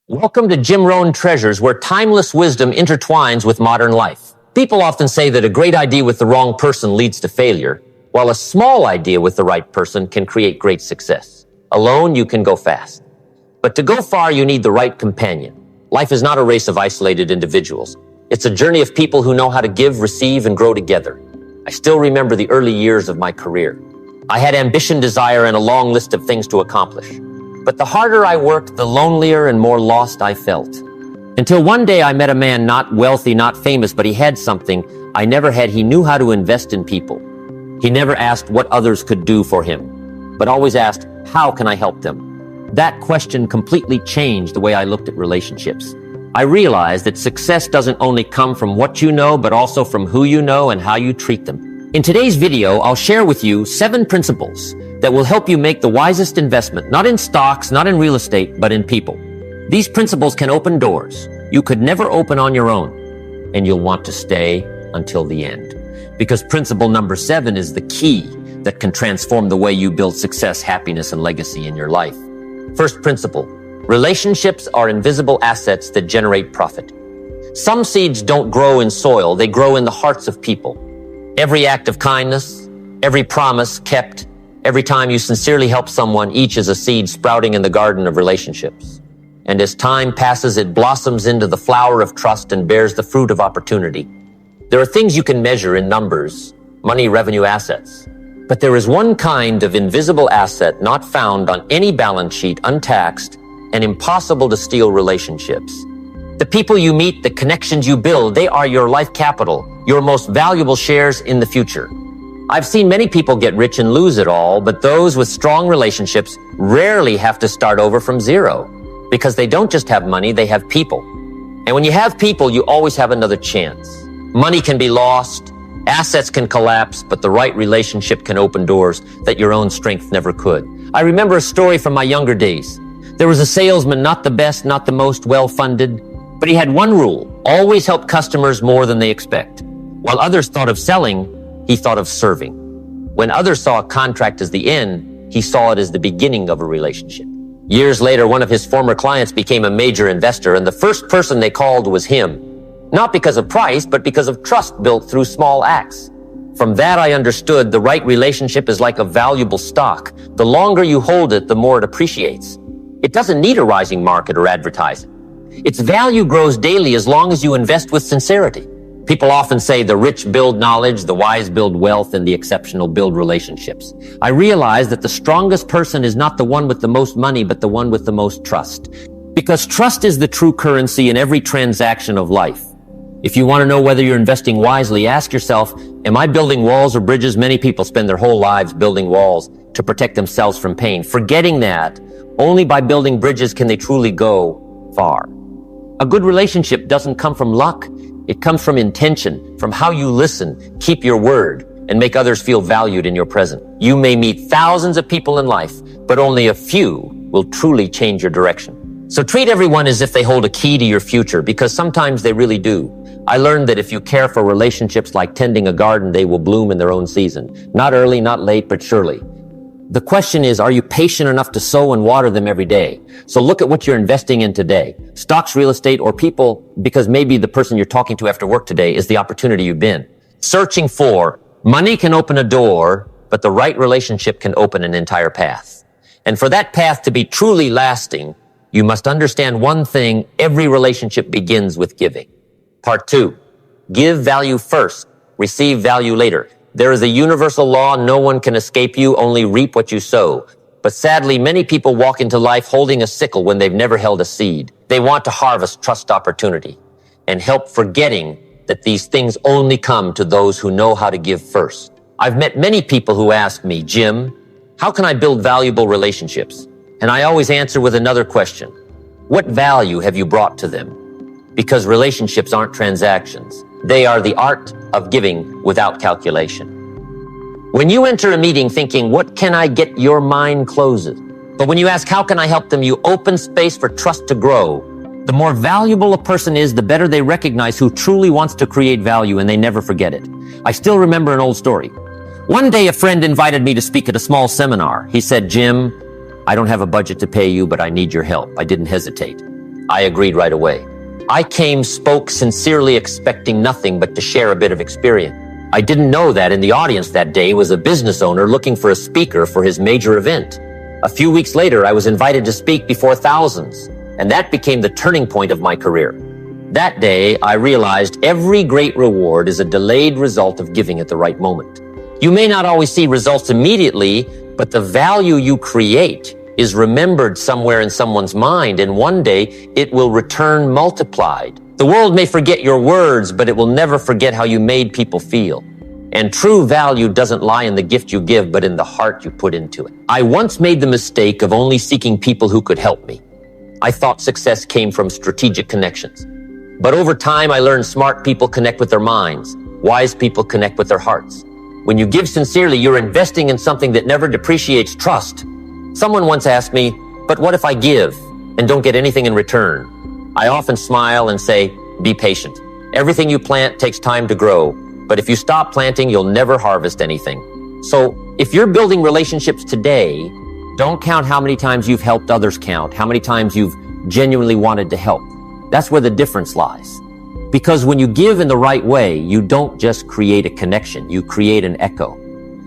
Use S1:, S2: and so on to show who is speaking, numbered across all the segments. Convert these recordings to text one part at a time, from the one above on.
S1: Welcome to Jim Rohn Treasures, where timeless wisdom intertwines with modern life. People often say that a great idea with the wrong person leads to failure, while a small idea with the right person can create great success. Alone, you can go fast. But to go far, you need the right companion. Life is not a race of isolated individuals. It's a journey of people who know how to give, receive, and grow together. I still remember the early years of my career. I had ambition, desire, and a long list of things to accomplish. But the harder I worked, the lonelier and more lost I felt. Until one day I met a man not wealthy, not famous, but he had something I never had. He knew how to invest in people. He never asked what others could do for him, but always asked, how can I help them? That question completely changed the way I looked at relationships. I realized that success doesn't only come from what you know, but also from who you know and how you treat them. In today's video, I'll share with you 7 principles that will help you make the wisest investment, not in stocks, not in real estate, but in people. These principles can open doors you could never open on your own, and you'll want to stay until the end. Because principle number 7 is the key that can transform the way you build success, happiness, and legacy in your life. First principle, relationships are invisible assets that generate profit. Some seeds don't grow in soil, they grow in the hearts of people. Every act of kindness, every promise kept, every time you sincerely help someone, each is a seed sprouting in the garden of relationships. And as time passes, it blossoms into the flower of trust and bears the fruit of opportunity. There are things you can measure in numbers, money, revenue, assets. But there is one kind of invisible asset not found on any balance sheet, untaxed, and impossible to steal: relationships. The people you meet, the connections you build, they are your life capital, your most valuable shares in the future. I've seen many people get rich and lose it all, but those with strong relationships rarely have to start over from zero, because they don't just have money, they have people. And when you have people, you always have another chance. Money can be lost, assets can collapse, but the right relationship can open doors that your own strength never could. I remember a story from my younger days. There was a salesman, not the best, not the most well-funded, but he had one rule: always help customers more than they expect. While others thought of selling, he thought of serving. When others saw a contract as the end, he saw it as the beginning of a relationship. Years later, one of his former clients became a major investor, and the first person they called was him. Not because of price, but because of trust built through small acts. From that, I understood the right relationship is like a valuable stock. The longer you hold it, the more it appreciates. It doesn't need a rising market or advertising. Its value grows daily as long as you invest with sincerity. People often say the rich build knowledge, the wise build wealth, and the exceptional build relationships. I realize that the strongest person is not the one with the most money, but the one with the most trust. Because trust is the true currency in every transaction of life. If you want to know whether you're investing wisely, ask yourself, am I building walls or bridges? Many people spend their whole lives building walls to protect themselves from pain, forgetting that only by building bridges can they truly go far. A good relationship doesn't come from luck. It comes from intention, from how you listen, keep your word, and make others feel valued in your presence. You may meet thousands of people in life, but only a few will truly change your direction. So treat everyone as if they hold a key to your future, because sometimes they really do. I learned that if you care for relationships like tending a garden, they will bloom in their own season. Not early, not late, but surely. The question is, are you patient enough to sow and water them every day? So look at what you're investing in today. Stocks, real estate, or people, because maybe the person you're talking to after work today is the opportunity you've been searching for. Money can open a door, but the right relationship can open an entire path. And for that path to be truly lasting, you must understand one thing: every relationship begins with giving. Part 2, give value first, receive value later. There is a universal law: no one can escape you, only reap what you sow. But sadly, many people walk into life holding a sickle when they've never held a seed. They want to harvest trust, opportunity, and help, forgetting that these things only come to those who know how to give first. I've met many people who ask me, Jim, how can I build valuable relationships? And I always answer with another question: what value have you brought to them? Because relationships aren't transactions. They are the art of giving without calculation. When you enter a meeting thinking, what can I get, your mind closes. But when you ask, how can I help them, you open space for trust to grow. The more valuable a person is, the better they recognize who truly wants to create value, and they never forget it. I still remember an old story. One day, a friend invited me to speak at a small seminar. He said, Jim, I don't have a budget to pay you, but I need your help. I didn't hesitate. I agreed right away. I spoke sincerely expecting nothing but to share a bit of experience. I didn't know that in the audience that day was a business owner looking for a speaker for his major event. A few weeks later, I was invited to speak before thousands, and that became the turning point of my career. That day, I realized every great reward is a delayed result of giving at the right moment. You may not always see results immediately, but the value you create is remembered somewhere in someone's mind, and one day it will return multiplied. The world may forget your words, but it will never forget how you made people feel. And true value doesn't lie in the gift you give, but in the heart you put into it. I once made the mistake of only seeking people who could help me. I thought success came from strategic connections. But over time, I learned smart people connect with their minds. Wise people connect with their hearts. When you give sincerely, you're investing in something that never depreciates trust. Someone once asked me, but what if I give and don't get anything in return? I often smile and say, be patient. Everything you plant takes time to grow, but if you stop planting, you'll never harvest anything. So if you're building relationships today, don't count how many times you've helped others, count how many times you've genuinely wanted to help. That's where the difference lies. Because when you give in the right way, you don't just create a connection, you create an echo.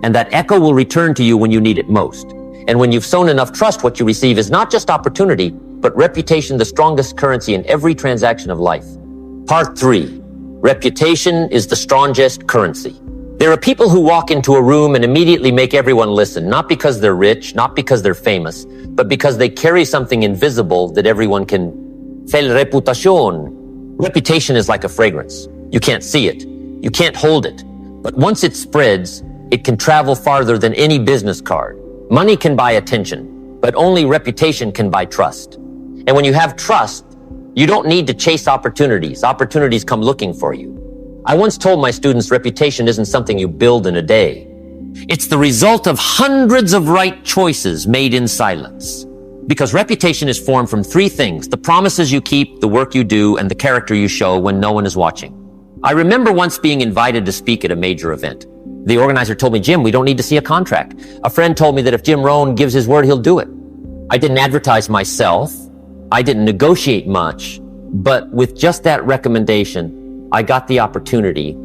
S1: And that echo will return to you when you need it most. And when you've sown enough trust, what you receive is not just opportunity, but reputation, the strongest currency in every transaction of life. Part 3. Reputation is the strongest currency. There are people who walk into a room and immediately make everyone listen, not because they're rich, not because they're famous, but because they carry something invisible that everyone can feel. Reputation is like a fragrance. You can't see it. You can't hold it. But once it spreads, it can travel farther than any business card. Money can buy attention, but only reputation can buy trust. And when you have trust, you don't need to chase opportunities. Opportunities come looking for you. I once told my students reputation isn't something you build in a day. It's the result of hundreds of right choices made in silence. Because reputation is formed from 3 things: the promises you keep, the work you do, and the character you show when no one is watching. I remember once being invited to speak at a major event. The organizer told me, Jim, we don't need to see a contract. A friend told me that if Jim Rohn gives his word, he'll do it. I didn't advertise myself. I didn't negotiate much. But with just that recommendation, I got the opportunity.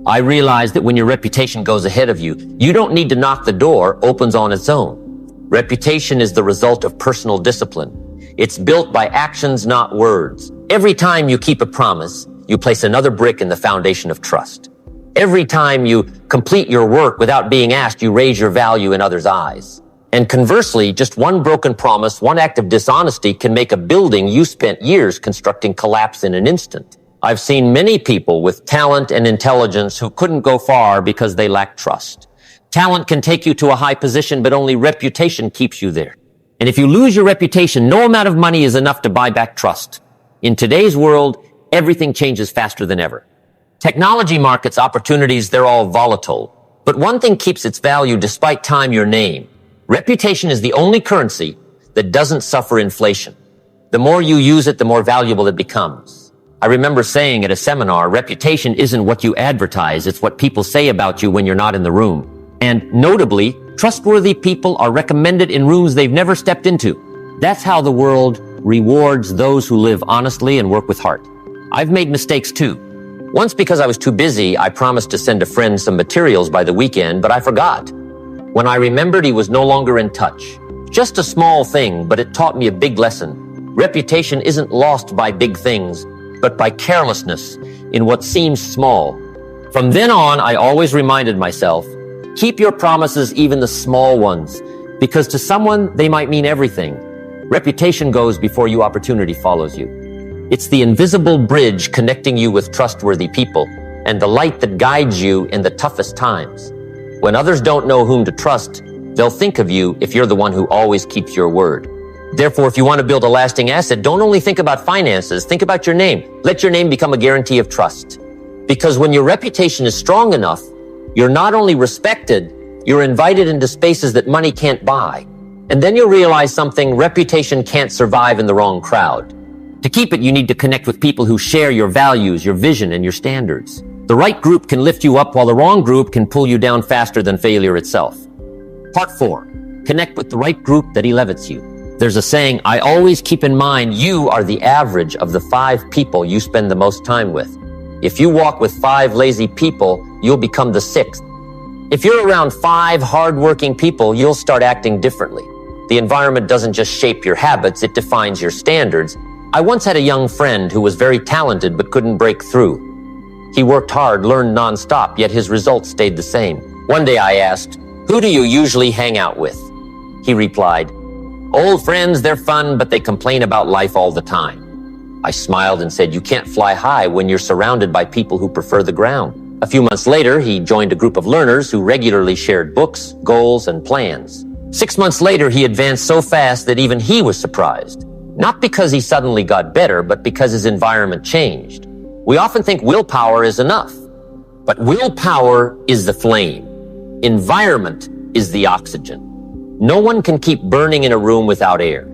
S1: I realized that when your reputation goes ahead of you, you don't need to knock the door, opens on its own. Reputation is the result of personal discipline. It's built by actions, not words. Every time you keep a promise, you place another brick in the foundation of trust. Every time you complete your work without being asked, you raise your value in others' eyes. And conversely, just one broken promise, one act of dishonesty can make a building you spent years constructing collapse in an instant. I've seen many people with talent and intelligence who couldn't go far because they lacked trust. Talent can take you to a high position, but only reputation keeps you there. And if you lose your reputation, no amount of money is enough to buy back trust. In today's world, everything changes faster than ever. Technology markets, opportunities, they're all volatile. But one thing keeps its value despite time: your name. Reputation is the only currency that doesn't suffer inflation. The more you use it, the more valuable it becomes. I remember saying at a seminar, reputation isn't what you advertise, it's what people say about you when you're not in the room. And notably, trustworthy people are recommended in rooms they've never stepped into. That's how the world rewards those who live honestly and work with heart. I've made mistakes too. Once, because I was too busy, I promised to send a friend some materials by the weekend, but I forgot. When I remembered, he was no longer in touch. Just a small thing, but it taught me a big lesson. Reputation isn't lost by big things, but by carelessness in what seems small. From then on, I always reminded myself, keep your promises, even the small ones, because to someone, they might mean everything. Reputation goes before you, opportunity follows you. It's the invisible bridge connecting you with trustworthy people and the light that guides you in the toughest times. When others don't know whom to trust, they'll think of you if you're the one who always keeps your word. Therefore, if you want to build a lasting asset, don't only think about finances, think about your name. Let your name become a guarantee of trust. Because when your reputation is strong enough, you're not only respected, you're invited into spaces that money can't buy. And then you'll realize something: reputation can't survive in the wrong crowd. To keep it, you need to connect with people who share your values, your vision, and your standards. The right group can lift you up, while the wrong group can pull you down faster than failure itself. Part 4. Connect with the right group that elevates you. There's a saying, I always keep in mind you are the average of the 5 people you spend the most time with. If you walk with 5 lazy people, you'll become the 6th. If you're around 5 hardworking people, you'll start acting differently. The environment doesn't just shape your habits, it defines your standards. I once had a young friend who was very talented but couldn't break through. He worked hard, learned nonstop, yet his results stayed the same. One day I asked, "Who do you usually hang out with?" He replied, "Old friends, they're fun, but they complain about life all the time." I smiled and said, "You can't fly high when you're surrounded by people who prefer the ground." A few months later, he joined a group of learners who regularly shared books, goals, and plans. 6 months later, he advanced so fast that even he was surprised. Not because he suddenly got better, but because his environment changed. We often think willpower is enough, but willpower is the flame. Environment is the oxygen. No one can keep burning in a room without air.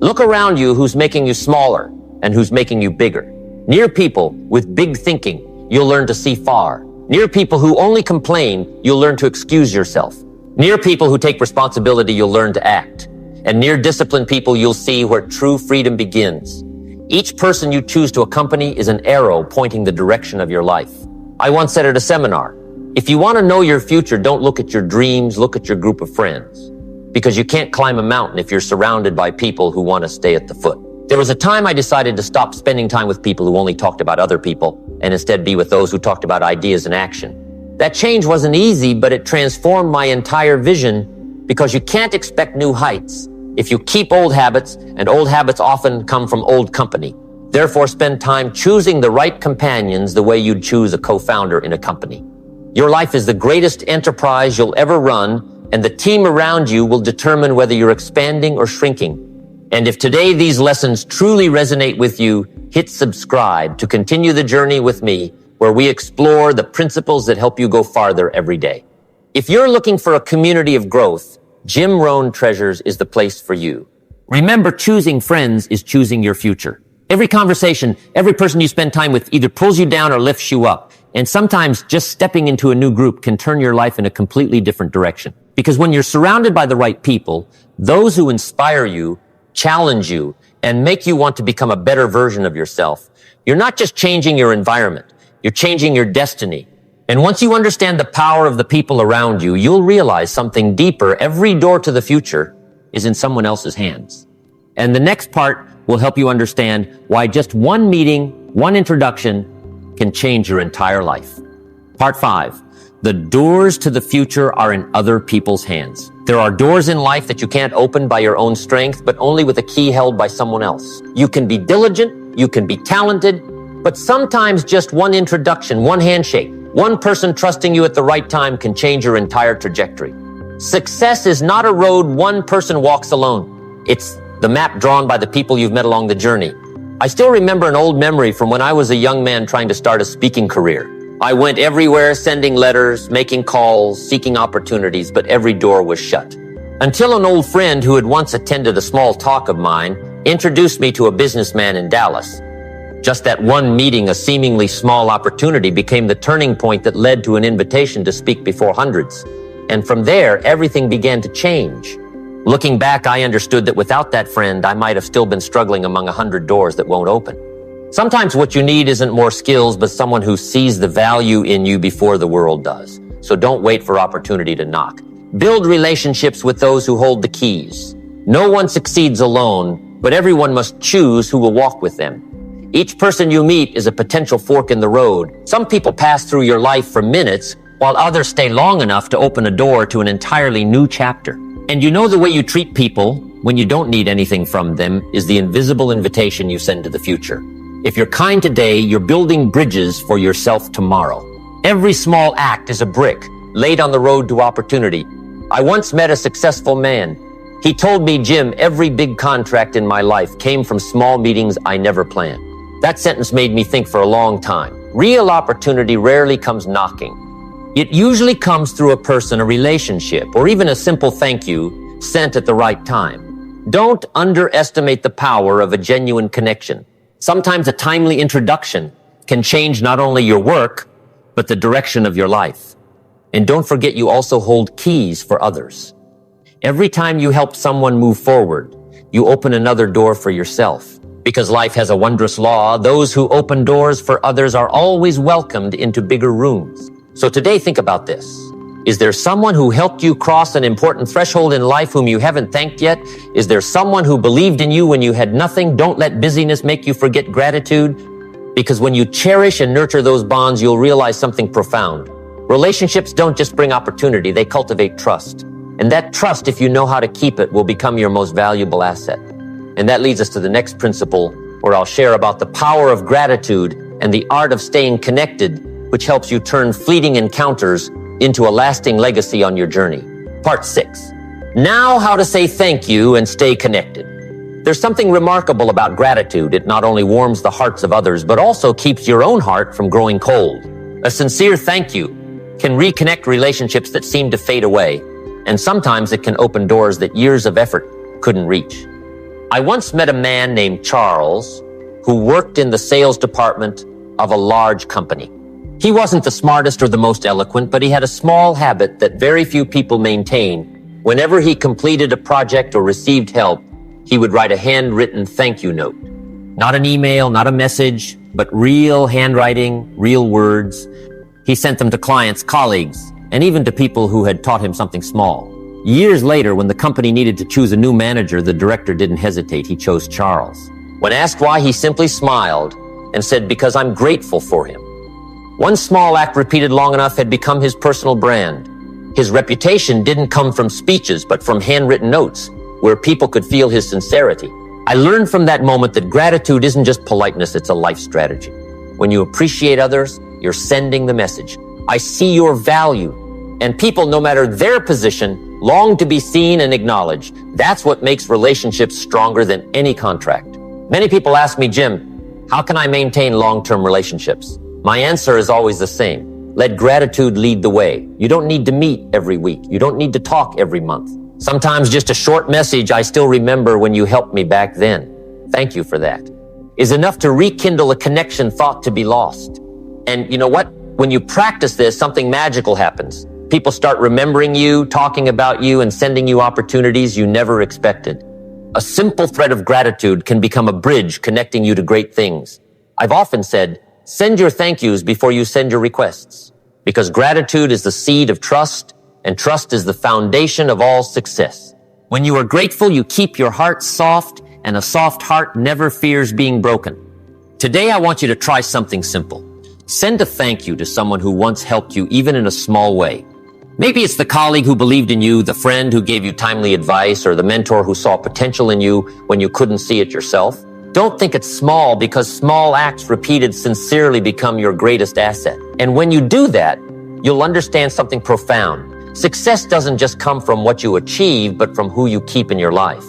S1: Look around you who's making you smaller and who's making you bigger. Near people with big thinking, you'll learn to see far. Near people who only complain, you'll learn to excuse yourself. Near people who take responsibility, you'll learn to act. And near disciplined people, you'll see where true freedom begins. Each person you choose to accompany is an arrow pointing the direction of your life. I once said at a seminar, if you want to know your future, don't look at your dreams, look at your group of friends. Because you can't climb a mountain if you're surrounded by people who want to stay at the foot. There was a time I decided to stop spending time with people who only talked about other people and instead be with those who talked about ideas and action. That change wasn't easy, but it transformed my entire vision because you can't expect new heights if you keep old habits, and old habits often come from old company. Therefore, spend time choosing the right companions the way you'd choose a co-founder in a company. Your life is the greatest enterprise you'll ever run, and the team around you will determine whether you're expanding or shrinking. And if today these lessons truly resonate with you, hit subscribe to continue the journey with me, where we explore the principles that help you go farther every day. If you're looking for a community of growth, Jim Rohn Treasures is the place for you. Remember, choosing friends is choosing your future. Every conversation, every person you spend time with either pulls you down or lifts you up. And sometimes just stepping into a new group can turn your life in a completely different direction. Because when you're surrounded by the right people, those who inspire you, challenge you, and make you want to become a better version of yourself, you're not just changing your environment, you're changing your destiny. And once you understand the power of the people around you, you'll realize something deeper. Every door to the future is in someone else's hands. And the next part will help you understand why just one meeting, one introduction can change your entire life. Part 5. The doors to the future are in other people's hands. There are doors in life that you can't open by your own strength, but only with a key held by someone else. You can be diligent, you can be talented, but sometimes just one introduction, one handshake, one person trusting you at the right time can change your entire trajectory. Success is not a road one person walks alone. It's the map drawn by the people you've met along the journey. I still remember an old memory from when I was a young man trying to start a speaking career. I went everywhere, sending letters, making calls, seeking opportunities, but every door was shut. Until an old friend who had once attended a small talk of mine introduced me to a businessman in Dallas. Just that one meeting, a seemingly small opportunity, became the turning point that led to an invitation to speak before hundreds. And from there, everything began to change. Looking back, I understood that without that friend, I might have still been struggling among 100 doors that won't open. Sometimes what you need isn't more skills, but someone who sees the value in you before the world does. So don't wait for opportunity to knock. Build relationships with those who hold the keys. No one succeeds alone, but everyone must choose who will walk with them. Each person you meet is a potential fork in the road. Some people pass through your life for minutes, while others stay long enough to open a door to an entirely new chapter. And you know the way you treat people when you don't need anything from them is the invisible invitation you send to the future. If you're kind today, you're building bridges for yourself tomorrow. Every small act is a brick laid on the road to opportunity. I once met a successful man. He told me, "Jim, every big contract in my life came from small meetings I never planned." That sentence made me think for a long time. Real opportunity rarely comes knocking. It usually comes through a person, a relationship, or even a simple thank you sent at the right time. Don't underestimate the power of a genuine connection. Sometimes a timely introduction can change not only your work, but the direction of your life. And don't forget, you also hold keys for others. Every time you help someone move forward, you open another door for yourself. Because life has a wondrous law, those who open doors for others are always welcomed into bigger rooms. So today, think about this. Is there someone who helped you cross an important threshold in life whom you haven't thanked yet? Is there someone who believed in you when you had nothing? Don't let busyness make you forget gratitude, because when you cherish and nurture those bonds, you'll realize something profound. Relationships don't just bring opportunity, they cultivate trust. And that trust, if you know how to keep it, will become your most valuable asset. And that leads us to the next principle, where I'll share about the power of gratitude and the art of staying connected, which helps you turn fleeting encounters into a lasting legacy on your journey. Part 6. Now, how to say thank you and stay connected. There's something remarkable about gratitude. It not only warms the hearts of others, but also keeps your own heart from growing cold. A sincere thank you can reconnect relationships that seem to fade away, and sometimes it can open doors that years of effort couldn't reach. I once met a man named Charles who worked in the sales department of a large company. He wasn't the smartest or the most eloquent, but he had a small habit that very few people maintain. Whenever he completed a project or received help, he would write a handwritten thank you note. Not an email, not a message, but real handwriting, real words. He sent them to clients, colleagues, and even to people who had taught him something small. Years later, when the company needed to choose a new manager, the director didn't hesitate. He chose Charles. When asked why, he simply smiled and said, "Because I'm grateful for him." One small act repeated long enough had become his personal brand. His reputation didn't come from speeches, but from handwritten notes, where people could feel his sincerity. I learned from that moment that gratitude isn't just politeness, it's a life strategy. When you appreciate others, you're sending the message. I see your value. And people, no matter their position, long to be seen and acknowledged. That's what makes relationships stronger than any contract. Many people ask me, "Jim, how can I maintain long-term relationships?" My answer is always the same. Let gratitude lead the way. You don't need to meet every week. You don't need to talk every month. Sometimes just a short message, "I still remember when you helped me back then. Thank you for that," is enough to rekindle a connection thought to be lost. And you know what? When you practice this, something magical happens. People start remembering you, talking about you, and sending you opportunities you never expected. A simple thread of gratitude can become a bridge connecting you to great things. I've often said, send your thank yous before you send your requests, because gratitude is the seed of trust, and trust is the foundation of all success. When you are grateful, you keep your heart soft, and a soft heart never fears being broken. Today, I want you to try something simple. Send a thank you to someone who once helped you, even in a small way. Maybe it's the colleague who believed in you, the friend who gave you timely advice, or the mentor who saw potential in you when you couldn't see it yourself. Don't think it's small, because small acts repeated sincerely become your greatest asset. And when you do that, you'll understand something profound. Success doesn't just come from what you achieve, but from who you keep in your life.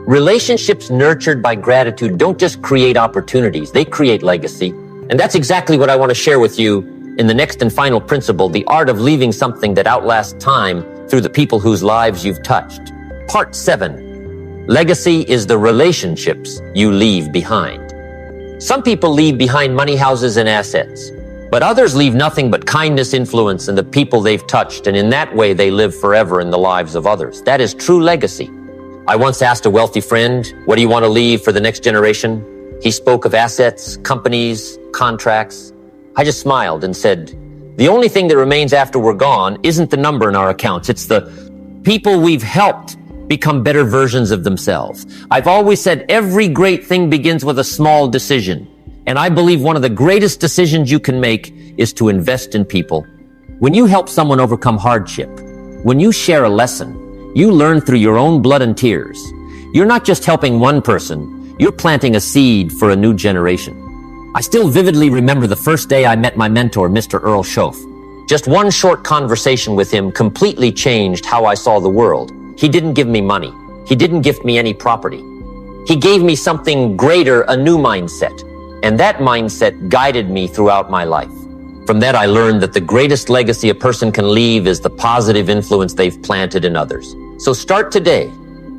S1: Relationships nurtured by gratitude don't just create opportunities, they create legacy. And that's exactly what I want to share with you in the next and final principle, the art of leaving something that outlasts time through the people whose lives you've touched. Part 7. Legacy is the relationships you leave behind. Some people leave behind money, houses, and assets, but others leave nothing but kindness, influence, and the people they've touched, and in that way they live forever in the lives of others. That is true legacy. I once asked a wealthy friend, "What do you want to leave for the next generation?" He spoke of assets, companies, contracts. I just smiled and said, "The only thing that remains after we're gone isn't the number in our accounts. It's the people we've helped become better versions of themselves." I've always said every great thing begins with a small decision. And I believe one of the greatest decisions you can make is to invest in people. When you help someone overcome hardship, when you share a lesson, you learn through your own blood and tears. You're not just helping one person, you're planting a seed for a new generation. I still vividly remember the first day I met my mentor, Mr. Earl Schoaf. Just one short conversation with him completely changed how I saw the world. He didn't give me money. He didn't gift me any property. He gave me something greater, a new mindset. And that mindset guided me throughout my life. From that, I learned that the greatest legacy a person can leave is the positive influence they've planted in others. So start today.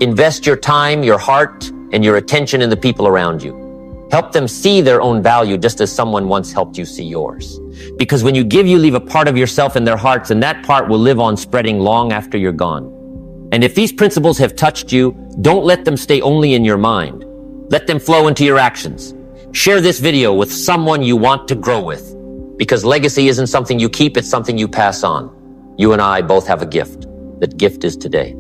S1: Invest your time, your heart, and your attention in the people around you. Help them see their own value just as someone once helped you see yours. Because when you give, you leave a part of yourself in their hearts, and that part will live on spreading long after you're gone. And if these principles have touched you, don't let them stay only in your mind. Let them flow into your actions. Share this video with someone you want to grow with. Because legacy isn't something you keep, it's something you pass on. You and I both have a gift. That gift is today.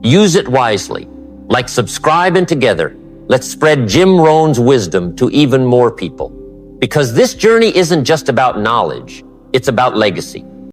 S1: Use it wisely. Like, subscribe, and together, let's spread Jim Rohn's wisdom to even more people. Because this journey isn't just about knowledge, it's about legacy.